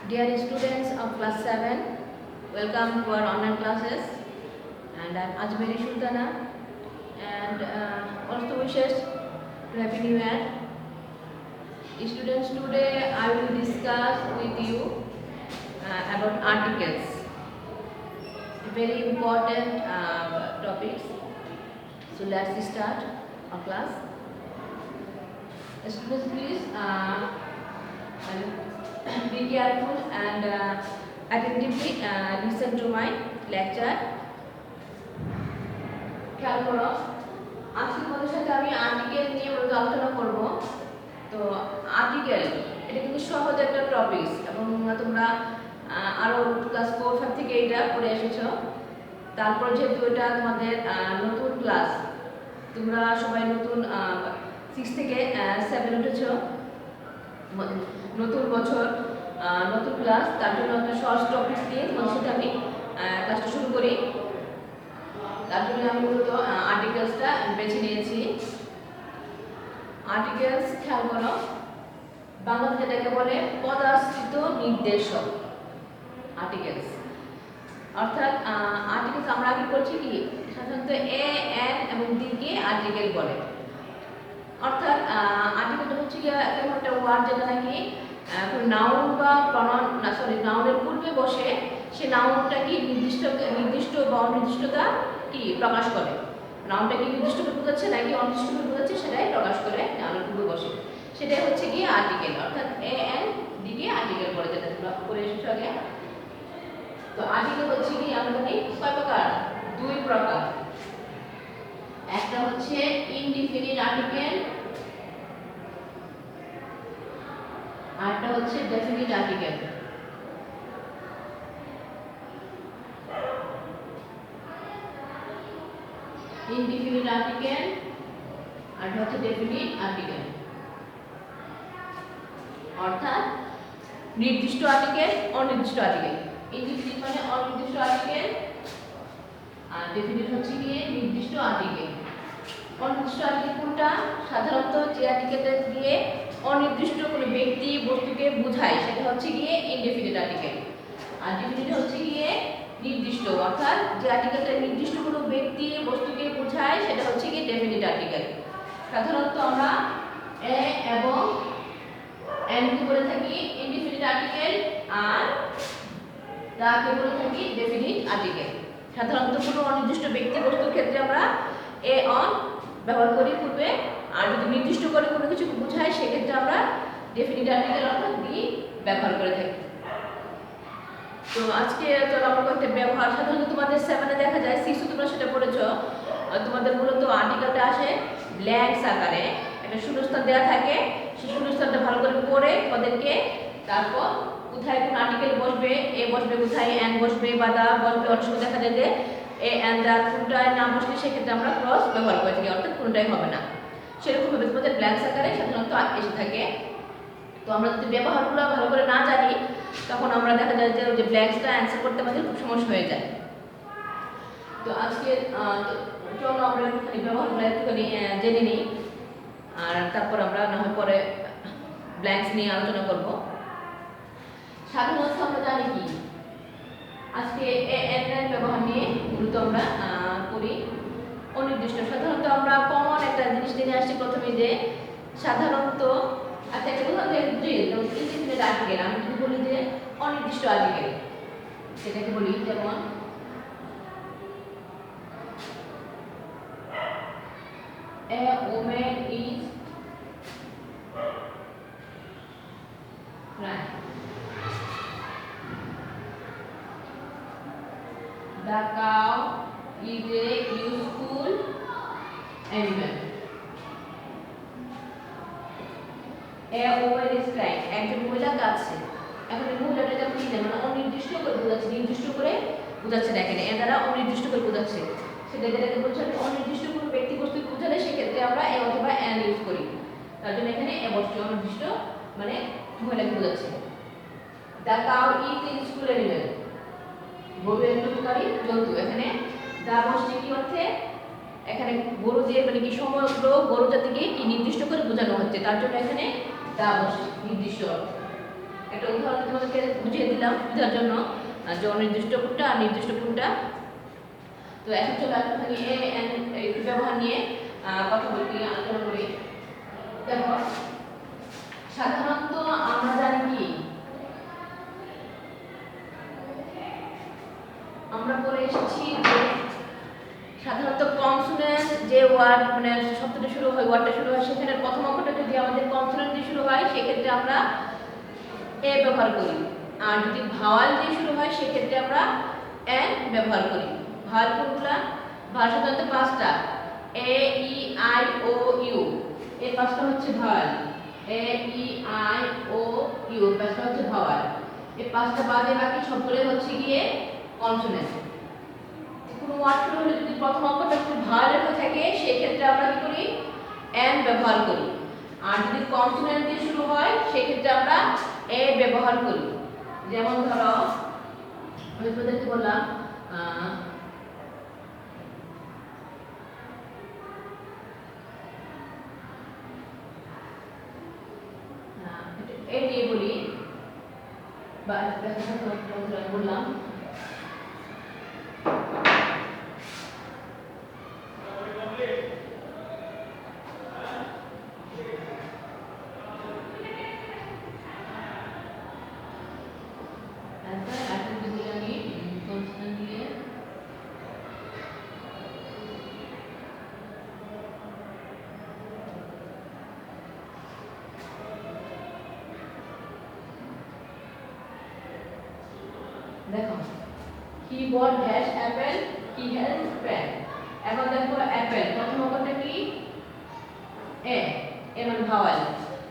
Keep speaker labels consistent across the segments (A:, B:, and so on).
A: Dear students of class 7, welcome to our online classes, and I am Ajmeri Sultana, and also wishes to Happy New Year. Students, today I will discuss with you about articles, very important topics. So let's start our class. Students, please be careful and attentively listen to my lecture. খেয়াল করো, আজকে তোমাদের সাথে আমি article নিয়ে মূলত আলোচনা করব। তো আর্টিকেল এটা কিন্তু সহজ একটা টপিক এবং তোমরা আরো ক্লাস 4-5 থেকে এটা পড়ে এসেছো। তারপর যেহেতু এটা তোমাদের নতুন ক্লাস, তোমরা সবাই নতুন 6 থেকে 7 উঠেছো, নতুন বছর নতুন ক্লাস, তার জন্য একটা সহজ টপিক নিয়ে তোমাদের সাথে আমি ক্লাসটা শুরু করি। তার জন্য আমি মূলত আর্টিকেলসটা বেছে নিয়েছি। আর্টিকেলস খেয়াল করো, বাংলাতে যেটাকে বলে পদাশ্রিত নির্দেশক। আর্টিকেলস অর্থাৎ আর্টিকেলস আমরা আগে করছি কি সাধারণত এ এন এবং ডি কে আর্টিকেল বলে। অর্থাৎ আর্টিকেলটা হচ্ছে কি এমন একটা ওয়ার্ড যেটা নাকি নাউন বা নাউনের পূর্বে বসে সে নাউনটা কি নির্দিষ্ট বা অনির্দিষ্টতা কি প্রকাশ করে। নাউনটা কি নির্দিষ্ট করে বোঝাচ্ছে নাকি অনির্দিষ্ট করে বোঝাচ্ছে সেটাই প্রকাশ করে নাউনের পূর্বে বসে, সেটাই হচ্ছে কি আর্টিকেল। অর্থাৎ A N D K article বলে, যেটা তোমরা পড়ে এসেছো আগে। তো আর্টিকেল হচ্ছে কি আমরা জানি কয় প্রকার? 2 প্রকার। একটা হচ্ছে ইনডিফিনিট আর্টিকেল, আরটা হচ্ছে ডেফিনিট আর্টিকেল। ইনডিফিনিট আর্টিকেল আর হচ্ছে ডেফিনিট আর্টিকেল। অর্থাৎ নির্দিষ্ট আর্টিকেল, অনির্দিষ্ট আর্টিকেল। ইনডিফিনিট মানে অনির্দিষ্ট আর্টিকেল আর ডেফিনিট হচ্ছে কি নির্দিষ্ট আর্টিকেল। অনির্দিষ্ট আর্টিকেল কোনটা? সাধারণত যে আর্টিকেলটা দিয়ে অনির্দিষ্ট কোনো ব্যক্তি বস্তুকে বোঝায় সেটা হচ্ছে গিয়ে ইনডেফিনিট আর্টিকেল। আর ডেফিনিট হচ্ছে গিয়ে নির্দিষ্ট, অর্থাৎ যে আর্টিকেলটা নির্দিষ্ট কোনো ব্যক্তি বস্তুকে বোঝায় সেটা হচ্ছে গিয়ে ডেফিনিট আর্টিকেল। সাধারণত আমরা এ এবং এন কে বলে থাকি ইনডেফিনিট আর্টিকেল আর তাকে বলে থাকি ডেফিনিট আর্টিকেল। সাধারণত কোনো অনির্দিষ্ট ব্যক্তি বস্তুর ক্ষেত্রে আমরা এ অন ব্যবহার করি পূর্বে, আর যদি নির্দিষ্ট করে কোনো কিছু বোঝায় সেক্ষেত্রে আমরা ডেফিনিট আর্টিকেল অর্থাৎ ডি ব্যবহার করে থাকি। তো আজকে চলো আমরা কয়েকটা ব্যবহার, সাধারণত তোমাদের 7-এ দেখা যায়, 6 তোমরা সেটা পড়েছো, তোমাদের মূলত আর্টিকেলটা আসে ব্ল্যাঙ্কস আকারে, একটা শূন্যস্থান দেওয়া থাকে, সেই শূন্যস্থানটা ভালো করে পড়ে তোমাদেরকে তারপর কোথায় কোন আর্টিকেল বসবে, এ বসবে কোথায়, এন বসবে বা দা বসবে, অনেক সময় দেখা যায় যে এ এন দা কোনটায় না বসলে সেক্ষেত্রে আমরা ক্রস ব্যবহার করে থাকি, অর্থাৎ কোনটাই হবে না। সেরকমভাবে তোমাদের ব্ল্যাঙ্কস আকারে সাধারণত এসে থাকে। তো আমরা যদি ব্যবহারগুলো ভালো করে না জানি তখন আমরা দেখা যায় যে ব্ল্যাঙ্কসটা অ্যান্সার করতে আমাদের খুব সমস্যা হয়ে যায়। তো আজকে চলো আমরা একটুখানি ব্যবহারগুলো একটুখানি জেনে নিই, আর তারপর আমরা না হয় পরে ব্ল্যাঙ্কস নিয়ে আলোচনা করব। সাধারণত আমরা জানি কি আজকে এন এর ব্যবহার নিয়ে মূলত আমরা করি অনির্দিষ্ট। সাধারণত আমরা কমন একটা জিনিস নিয়ে আসছি প্রথমে, যে সাধারণত আচ্ছা একটা উদাহরণ দিয়ে ইনডিফিনিট আর্টিকেল আমি যদি বলি যে অনির্দিষ্ট আর্টিকেল, সেটাকে বলি যেমন a woman is crying, the cow is a useful animal, a woman is crying, একজন মহিলা কাঁদছে। এখন এই মহিলাটা যেমন কি মানে অনির্দিষ্ট করে বোঝাচ্ছে, নির্দিষ্ট করে বোঝাচ্ছে না, এখানে এ দ্বারা অনির্দিষ্ট করে বোঝাচ্ছে। সেটা যেটাকে বলছে অনির্দিষ্ট কোনো ব্যক্তি বস্তুকে বোঝালে সেক্ষেত্রে আমরা এ অথবা এন ইউজ করি। তার জন্য এখানে এ বস্তু অনির্দিষ্ট মানে মহিলাকে বোঝাচ্ছে। The cow is a useful animal, গরু একজন উপকারী জন্তু। এখানে দা বসছে কি অর্থে? এখানে গরু যে মানে কি সমগ্র গরু জাতিকে কি নির্দিষ্ট করে বোঝানো হচ্ছে, তার জন্য এখানে দা বসছে নির্দিষ্ট অর্থে। একটা উদাহরণ তোমাদেরকে বুঝিয়ে দিলাম সুবিধার জন্য যে অনির্দিষ্ট কোনটা আর নির্দিষ্ট কোনটা। তো এখন চলো একটুখানি এ এন একটু ব্যবহার নিয়ে কথা বলি, আলোচনা করি। দেখো সাধারণত আমরা জানি কি, আমরা পড়ে এসেছি যে সাধারণত কনসোনেন্ট যে ওয়ার্ড মানে শব্দটা শুরু হয়, ওয়ার্ডটা শুরু হয়, সেখানে প্রথম অক্ষরটা যদি আমাদের কনসোনেন্ট দিয়ে শুরু হয় সেক্ষেত্রে আমরা এ ব্যবহার করি, আর যদি ভাওয়াল দিয়ে শুরু হয় সেক্ষেত্রে আমরা এন ব্যবহার করি। ভাওয়াল কোনগুলা? ভাষা সাধারণত পাঁচটা, এ ই আই ও ইউ, এই পাঁচটা হচ্ছে ভাওয়াল। এ ই আই ও ইউ পাঁচটা হচ্ছে ভাওয়াল। এই পাঁচটা বাদে বাকি সবগুলো হচ্ছে গিয়ে কনসোনেন্ট। কোনো ওয়ার্ড শুরু হলে যদি প্রথম অক্ষরটা যদি ভাওয়ালের হয়ে থাকে সেক্ষেত্রে আমরা কি করি? এন ব্যবহার করি। আর যদি কনসোনেন্ট দিয়ে শুরু হয় সেক্ষেত্রে আমরা এ ব্যবহার করি। যেমন ধরো আমি তোমাদেরকে বললাম এ দিয়ে বলি বা বললাম দেখো he bought dash apple, he has pen। এখন দেখো অ্যাপেল প্রথম অক্ষরটা কি? এ, এ মানে ভাওয়াল।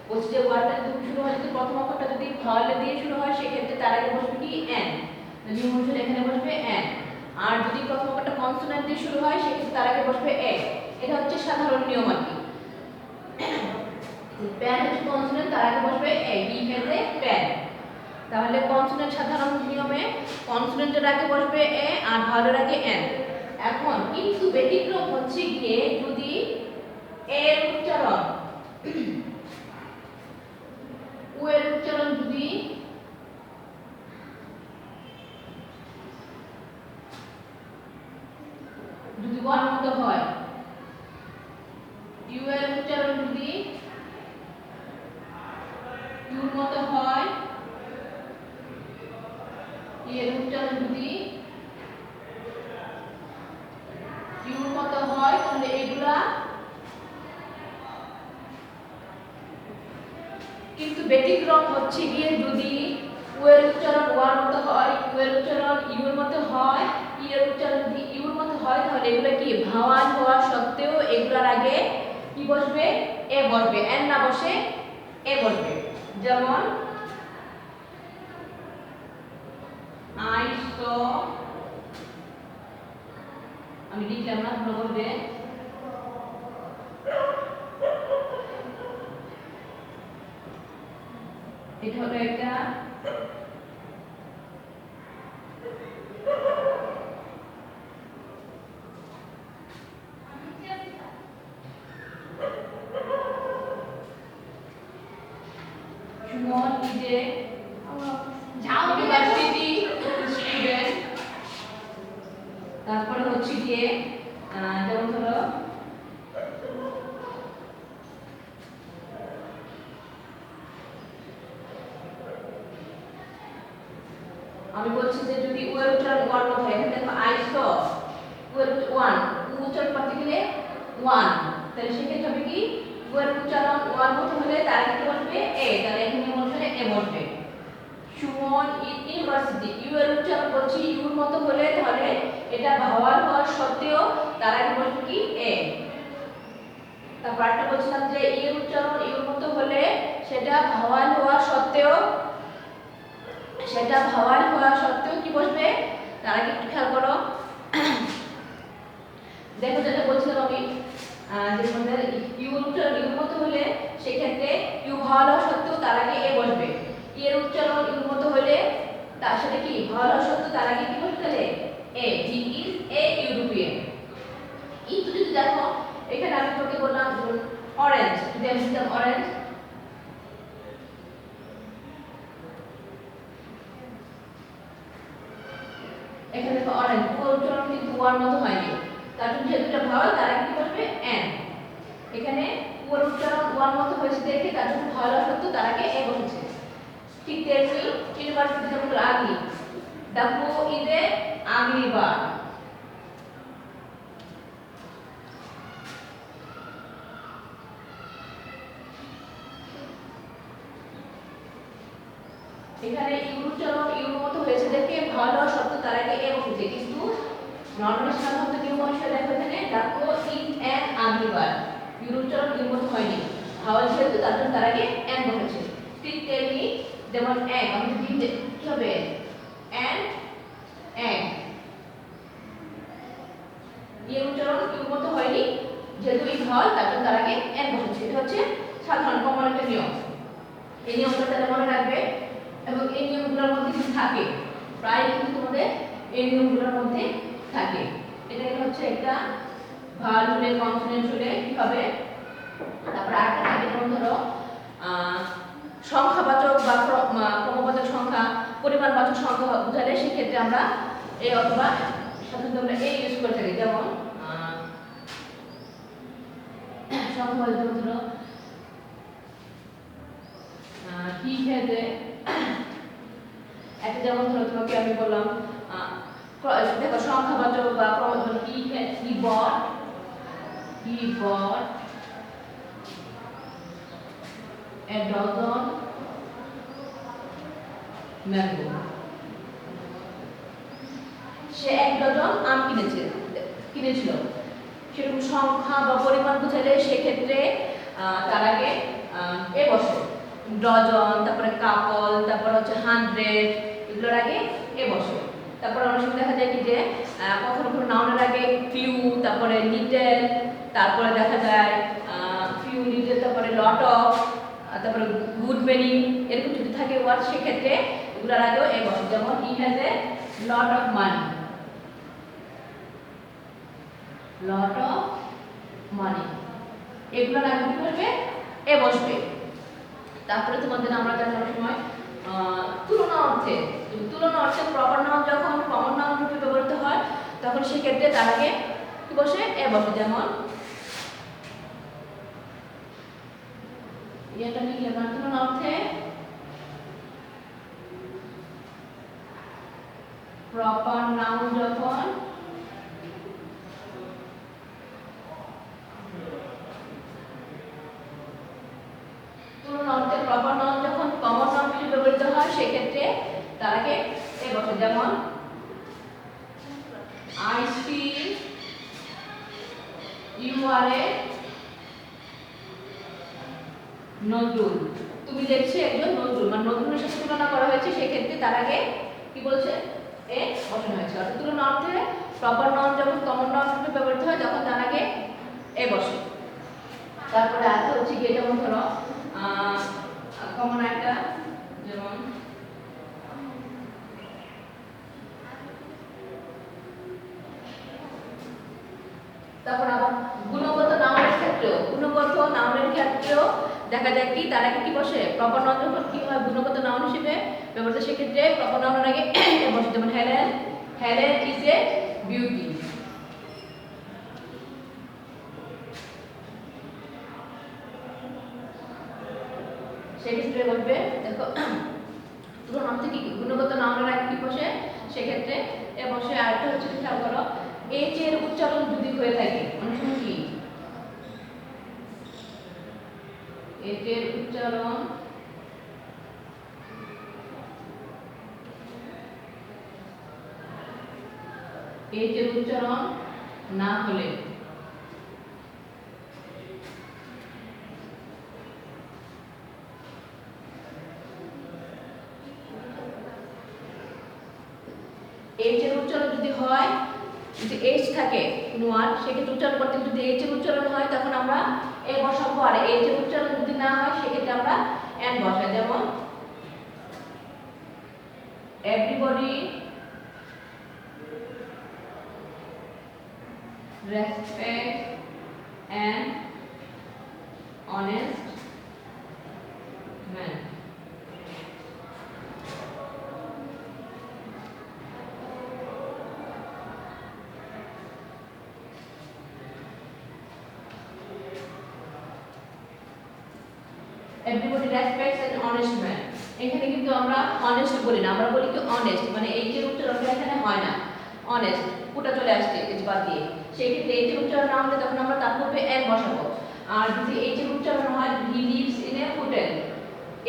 A: বলছে যে ওয়ার্ডটা যদি শুরু হয়, যদি প্রথম অক্ষরটা যদি ভাওয়ালে দিয়ে শুরু হয় সেক্ষেত্রে তার আগে বসবে কি? এন। নিয়ম অনুসারে এখানে বসবে এন। আর যদি প্রথম অক্ষরটা কনসোনেন্ট দিয়ে শুরু হয় সেক্ষেত্রে তার আগে বসবে এ। এটা হচ্ছে সাধারণ নিয়ম আর কি। পেন হচ্ছে কনসোনেন্ট, তার আগে বসবে এ, হি হ্যাজ এ পেন। তাহলে কনসোনেন্ট সাধারণ নিয়মে কনসোনেন্টের আগে বসবে এ আর ভাওয়ালের আগে এন। এখন কিন্তু ব্যতিক্রম হচ্ছে গিয়ে যদি এর উচ্চারণ ও এর উচ্চারণ যদি ওয়ার মতো হয়, ইউ এর উচ্চারণ যদি ইউর মতো হয়, এর উচ্চারণ যদি ইউর মতো হয়, তাহলে এগুলা কিন্তু ব্যতিক্রম হচ্ছে গিয়ে যদি ও এর উচ্চারণ ওয়ার মতো হয়, ইউ এর উচ্চারণ ইউর মতো হয়, ই এর উচ্চারণ যদি ইউর মতো হয়, তাহলে এগুলা কি ভাওয়াল হওয়া সত্ত্বেও এগুলার আগে কি বসবে? এ বসবে, এন না বসে এ বসবে। যেমন I saw, আমি লিখলাম না, তোমরা বলবে এটা হলো একটা Suman is a university student। তারপরে হচ্ছে গিয়ে যেমন ধরো আমি বলছি যে যদি ও এর উচ্চারণ ওয়ান মতো হয়, এখানে দেখো আই স ও এর ওয়ান, ও উচ্চারণ করতে গেলে ওয়ান, তাহলে সেক্ষেত্রে হবে কি ও এর উচ্চারণ ওয়ান মতো হলে তার আগে বসবে এ, তাহলে এখানে বসবে এ বসবে। সুমন ইন ইউনিভার্সিটি, ইউ এর উচ্চারণ করছি ইউর মতো হলে তাহলে এটা ভাওয়াল হওয়ার সত্ত্বেও তার আগে বসবে কি এ। তারপর একটা বলছিলাম যে ই এর উচ্চারণ ইউর মতো হলে সেটা ভাওয়াল হওয়া সত্ত্বেও কি বসবে? তার আগে একটু খেয়াল করো, দেখো যেটা বলছিলাম আমি যে তোমাদের ইউ এর উচ্চারণ ইউর মতো হলে সেক্ষেত্রে ইউ ভাওয়াল হওয়া সত্ত্বেও তার আগে এ বসবে। ই এর উচ্চারণ ইউর মতো হলে তার সাথে কি ভাওয়াল হওয়া সত্ত্বেও তার আগে কি বসবে? তাহলে এ। He is a European. কিন্তু যদি দেখো এখানে আমি তোকে বললাম অরেঞ্জ, যদি আমি লিখতাম অরেঞ্জ, এখানে দেখো অরেঞ্জ পুরো উচ্চারণ কিন্তু ওয়ার মতো হয়নি, তার জন্য যেহেতু এটা ভাওয়াল তার আগে কি বসবে এন। এখানে পুরো উচ্চারণ ওয়ার মতো হয়েছে দেখে তার জন্য ভাওয়াল শব্দ তার আগে এ বসেছে। ঠিক তেমনি ইউনিভার্সিটি যেমন আগলি, দেখো ইদে আগলি বার, এখানে ইউর উচ্চারণ ইউর মতো হয়েছে দেখে ভালো শব্দ তার আগে এ বসেছে, কিন্তু নরমালি সাধারণত নিয়ম অনুসারে দেখো এখানে দেখো in an ugly bar, your উচ্চারণ ইউর মতো হয়নি, ভাওয়াল যেহেতু তার জন্য তার আগে এন বসেছে। ঠিক তেমনি যেমন এক, আমি যদি কি হবে এন এক, ইউর উচ্চারণ ইউর মতো হয়নি, যেহেতু এই ভাওয়াল তার জন্য তার আগে এন বসেছে। এটা হচ্ছে সাধারণ কমন একটা নিয়ম, এই নিয়মটা তাহলে মনে রাখবে। এবং এই নিয়মগুলোর মধ্যে কিছু থাকে, প্রায় কিন্তু তোমাদের এই নিয়মগুলোর মধ্যে থাকে। এটা হচ্ছে একটা ভাওয়াল হলে কনসোনেন্ট হলে কি হবে, তারপর আরেকটা থাকে যেমন ধরো সংখ্যাবাচক বা ক্রমবাচক সংখ্যা, পরিমাণবাচক সংখ্যা বোঝালে সেক্ষেত্রে আমরা এই অথবা সাধারণত আমরা এই ইউজ করে থাকি। যেমন সংখ্যাবাচক ধরো ঠিক আছে, একটা যেমন ধরো তোমাকে আমি বললাম দেখো সংখ্যাবাচক বা ক্রমবাচক কি বট a dozen mango, সে এক ডজন আম কিনেছিল। সেরকম সংখ্যা বা পরিমাণ বোঝালে সেক্ষেত্রে তার আগে এ বসে, ডজন, তারপরে কাপল, তারপর হচ্ছে 100, এগুলোর আগে এ বসে। তারপর অনেক সময় দেখা যায় কি যে কখনো কোনো নাউনের আগে ফিউ, তারপরে লিটল, তারপরে দেখা যায় ফিউ লিটল, তারপরে লট অফ, তারপরে গুড মেনি, এরকম যদি থাকে ওয়ার্ড সেক্ষেত্রে এগুলোর আগেও এ বসে। যেমন he has a lot of money, এগুলোর আগে কি বসবে এ বসবে। তারপরে তোমাদের আমরা জানি অনেক সময় তুলনা অর্থে প্রপার নাউন যখন কমন নাউন রূপে ব্যবহৃত হয় তখন সেক্ষেত্রে তার আগে কি বসে এ বসে। যেমন এটা লিখলে তুলনা অর্থে প্রপার নাউন যখন প্রপার নাউন যখন কমন নাউন হিসেবে ব্যবহৃত হয় সেক্ষেত্রে তার আগে এ বসে। যেমন আই সি ইউ আর এ নজরুল, তুমি দেখছি একজন নজরুল, মানে নজরুলের সাথে তুলনা করা হয়েছে সেক্ষেত্রে তার আগে কি বলছে এ বসানো হয়েছে। অর্থাৎ তুলনা অর্থে প্রপার নাউন যখন কমন নাউন হিসেবে ব্যবহৃত হয় তখন তার আগে এ বসে। তারপরে আছে হচ্ছে গিয়ে যেমন ধরো কমন একটা, যেমন তারপর আবার গুণগত নাউনের ক্ষেত্রেও দেখা যায় কি তার আগে কি বসে প্রপার নাউন যখন কি হয় গুণগত নাউন হিসেবে ব্যবহৃত সেক্ষেত্রে প্রপার নাউনের আগে বসে। যেমন হেলেন ইজ এ বিউটি, সেক্ষেত্রে বলবে দেখো তুলনা অর্থে কি গুণগত নাউনের আগে কি বসে সেক্ষেত্রে এ বসে। আরেকটা হচ্ছে খেয়াল করো এইচ এর উচ্চারণ যদি হয়ে থাকে অনেক সময় কি এইচ এর উচ্চারণ না হলে এইচ এর উচ্চারণ যদি হয়, যদি এইচ থাকে কোনো ওয়ার্ড সেক্ষেত্রে উচ্চারণ করতে যদি এইচ এর উচ্চারণ হয় তখন আমরা এ বসাবো, আর এইচ এর উচ্চারণ যদি না হয় সেক্ষেত্রে আমরা এন বসাই। যেমন everybody respect an honest man. Everybody respects N honest man. এখানে কিন্তু আমরা অনেস্ট বলি না, আমরা বলি কি অনেস্ট, মানে এই যে উচ্চারণটা এখানে হয় না, অনেস্ট পুটা চলে আসছে এজ বাদ দিয়ে। সেই ক্ষেত্রে এই যে উচ্চারণ না হলে তখন আমরা তার পূর্বে এন বসাবো। আর যদি এই যে উচ্চারণ হয় he lives in a hotel,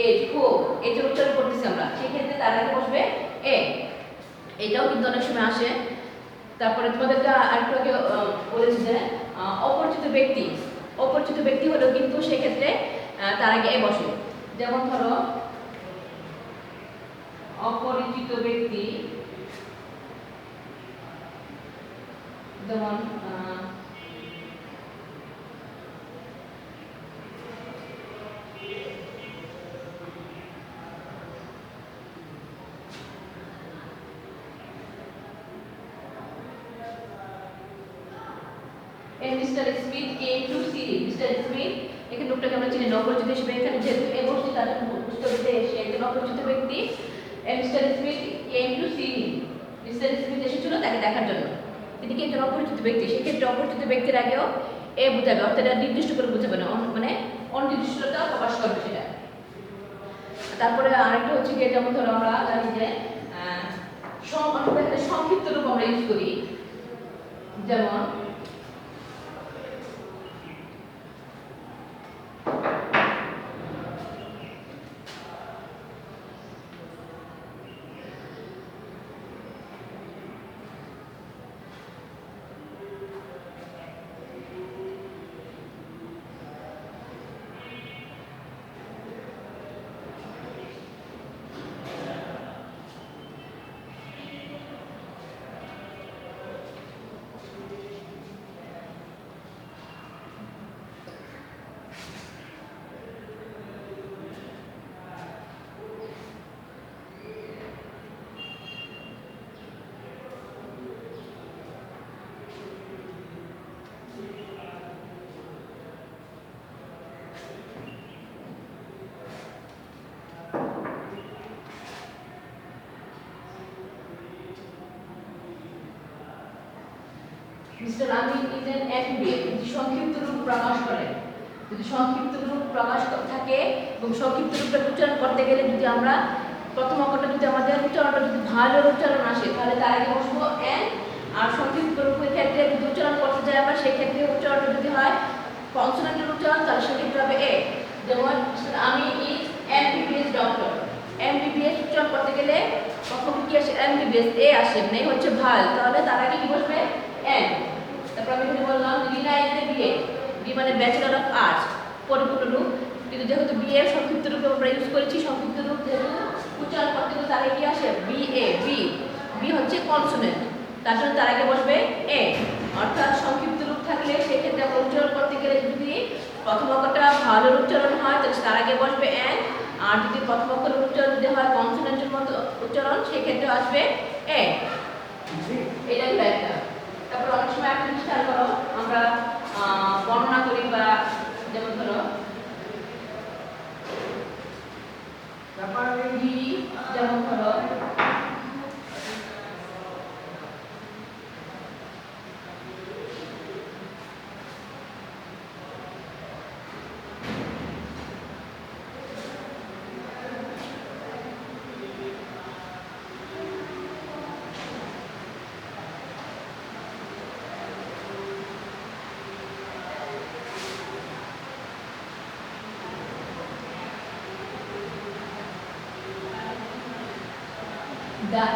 A: এজ হো এই যে উচ্চারণ করতেছি আমরা, সেই ক্ষেত্রে তার আগে বসবে এ। এটাও কিন্তু অনেক সময় আসে। তারপরে তোমাদেরকে আরেকটু আগে বলেছি যে অপরিচিত ব্যক্তি, অপরিচিত ব্যক্তি হলেও কিন্তু সেক্ষেত্রে তার আগে এ বসে। যেমন ধরো অপরিচিত ব্যক্তি, যেমন Mr Smith came to see. Mr Smith এখানে লোকটাকে আমরা চিনি অপরিচিত হিসেবে, এখানে যেহেতু এ বসছে তার জন্য বুঝতে হবে সে একজন অপরিচিত ব্যক্তি। Mister Smith came to see him, mister Smith এসেছিল তাকে দেখার জন্য, তিনি কি একজন অপরিচিত ব্যক্তি, সেক্ষেত্রে অপরিচিত ব্যক্তির আগেও এ বোঝাবে, অর্থাৎ এটা নির্দিষ্ট করে বোঝাবে না, মানে অনির্দিষ্টতা প্রকাশ করবে সেটা। তারপরে আরেকটা হচ্ছে গিয়ে যেমন ধরো আমরা জানি যে সংক্ষিপ্ত রূপ আমরা ইউজ করি, যেমন mister Amin is an affiliate, যদি সংক্ষিপ্ত রূপ প্রকাশ করে, যদি সংক্ষিপ্ত রূপ প্রকাশ থাকে এবং সংক্ষিপ্ত রূপটা উচ্চারণ করতে গেলে যদি আমরা প্রথম অক্ষরটা যদি আমাদের উচ্চারণটা যদি ভালো উচ্চারণ আসে তাহলে তার আগে বসবো এন। আর সংক্ষিপ্ত রূপের ক্ষেত্রে যদি উচ্চারণ করতে যাই আমরা, সেক্ষেত্রে উচ্চারণটা যদি হয় কনসোনেন্টের উচ্চারণ তাহলে সেক্ষেত্রে হবে এ। যেমন আমি ইজ এমবিবিএস ডক্টর, এমবিবিএস উচ্চারণ করতে গেলে প্রথম কি আসে এমবিবিএস এ আসে, মানে হচ্ছে ভাল, তাহলে তার আগে কি বসবে এন। তারপর আমি এখানে বললাম রিনা ইজ এ বিএ, বি মানে ব্যাচেলর অফ আর্টস পরিপূর্ণ রূপ, কিন্তু যেহেতু বি এর সংক্ষিপ্ত রূপে আমরা ইউজ করেছি, সংক্ষিপ্ত রূপ যেহেতু উচ্চারণ করতে গেলে তার আগে কি আসে বি এ, বি বি হচ্ছে কনসোনেন্ট, তার জন্য তার আগে বসবে এ। অর্থাৎ সংক্ষিপ্ত রূপ থাকলে সেক্ষেত্রে আমরা উচ্চারণ করতে গেলে যদি প্রথম অক্ষরটা ভালো উচ্চারণ হয় তাহলে তার আগে বসবে এন, আর যদি প্রথম অক্ষরের উচ্চারণ যদি হয় কনসোনেন্টের মতো উচ্চারণ সেক্ষেত্রে আসবে এ। এটা হলো একটা। তারপর অনেক সময় একটা জিনিস খেয়াল করো, আমরা বর্ণনা করি বা যেমন ধরো যেমন ধরো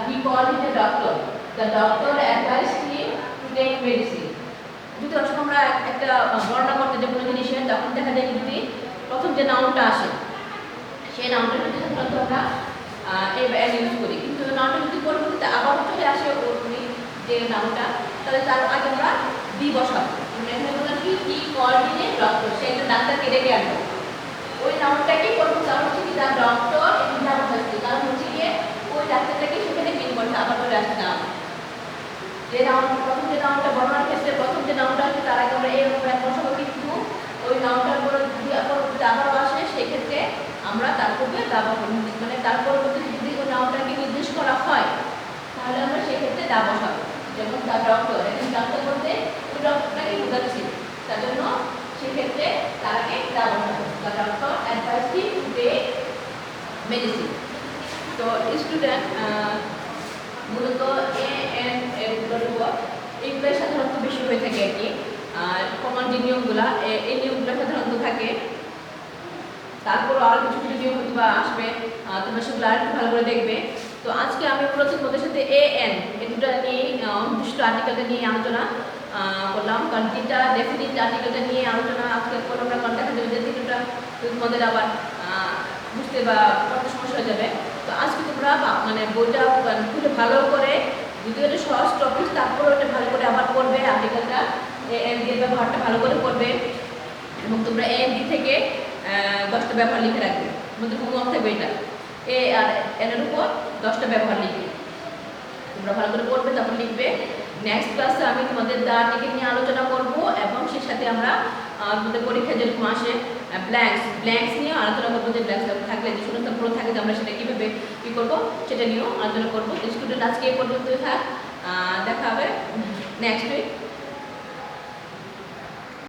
A: he called him a doctor. The doctor advised him to take medicine. যদি অবশ্য আমরা একটা বর্ণনা করতে যে কোনো জিনিসের তখন দেখা যায় যদি প্রথম যে নাউনটা আসে সেই নাউনটা যদি সাধারণত আমরা ইউজ করি, কিন্তু নাউনটা যদি পরবর্তীতে আবার চলে আসে যে নাউনটা তাহলে তার আগে আমরা বি বসাবো। এখানে বললাম কি he called him a doctor, সে একটা ডাক্তারকে ডেকে আনবো, ওই নাউনটাকে পরবর্তী কারণ হচ্ছে কি তার ডক্টর এবং যা বোঝাচ্ছে কারণ হচ্ছে গিয়ে ওই ডাক্তারটাকে সেখানে বিন করতে আবার চলে আসতে না, যে নাউন প্রথম যে নাউনটা বর্ণনার ক্ষেত্রে প্রথম যে নাউনটা আসবে তার আগে আমরা এরকম এক বসাবো, কিন্তু ওই নাউনটার পরে যদি পরবর্তীতে আবারও আসে সেক্ষেত্রে আমরা তার পূর্বে দা বসাবো, মানে তার পরবর্তীতে যদি ওই নাউনটাকে নির্দেশ করা হয় তাহলে আমরা সেক্ষেত্রে দা বসাবো। যেমন দ্য ডক্টর, এখন ডাক্তার বলতে ওই ডক্টরটাকে বোঝাচ্ছি, তার জন্য সেক্ষেত্রে তার আগে দা বসাবো। The doctor advice him medicine. তো স্টুডেন্ট মূলত এ এন এগুলোর উপর এগুলোই সাধারণত বেশি হয়ে থাকে আর কি। আর কমন যে নিয়মগুলো এই নিয়মগুলো সাধারণত থাকে। তারপর আরও কিছু কিছু নিয়ম হয়তো বা আসবে, তোমরা সেগুলো আর একটু ভালো করে দেখবে। তো আজকে আমি মূলত তোমাদের সাথে এ এন এই দুটো নিয়ে নির্দিষ্ট আর্টিকেলটা নিয়ে আলোচনা করলাম, কারণ তিনটা ডেফিনিট আর্টিকেলটা নিয়ে আলোচনা আজকে করলাম না, কারণ দেখা যাবে যে তিনটা তোমাদের আবার বুঝতে বা পড়তে সমস্যা হয়ে যাবে। তো আজকে তোমরা মানে বইটা খুলে ভালো করে, যদিও এটা সহজ টপিক, তারপরে ওটা ভালো করে আবার পড়বে, আর্টিকেলটা এ এন দিয়ে ব্যবহারটা ভালো করে করবে, এবং তোমরা এ এন ডি থেকে 10টা ব্যবহার লিখে রাখবে। তোমাদের হোমওয়ার্ক থাকবে এটা, এ আর এন এর উপর 10টা ব্যবহার লিখবে। তোমরা ভালো করে পড়বে, তারপর লিখবে। নেক্সট ক্লাসে আমি তোমাদের দ্য আর্টিকেল নিয়ে আলোচনা করব, এবং সেই সাথে আমরা তোমাদের পরীক্ষা যেরকম আসে ব্ল্যাঙ্কস নিয়ে আলোচনা করবো, যে ব্ল্যাঙ্কস থাকলে যে শূন্যতা পূরণ থাকে যে আমরা সেটা কীভাবে কী করবো সেটা নিয়েও আলোচনা করবো। স্টুডেন্ট আজকে এই পর্যন্তই থাক, দেখা হবে নেক্সট উইক।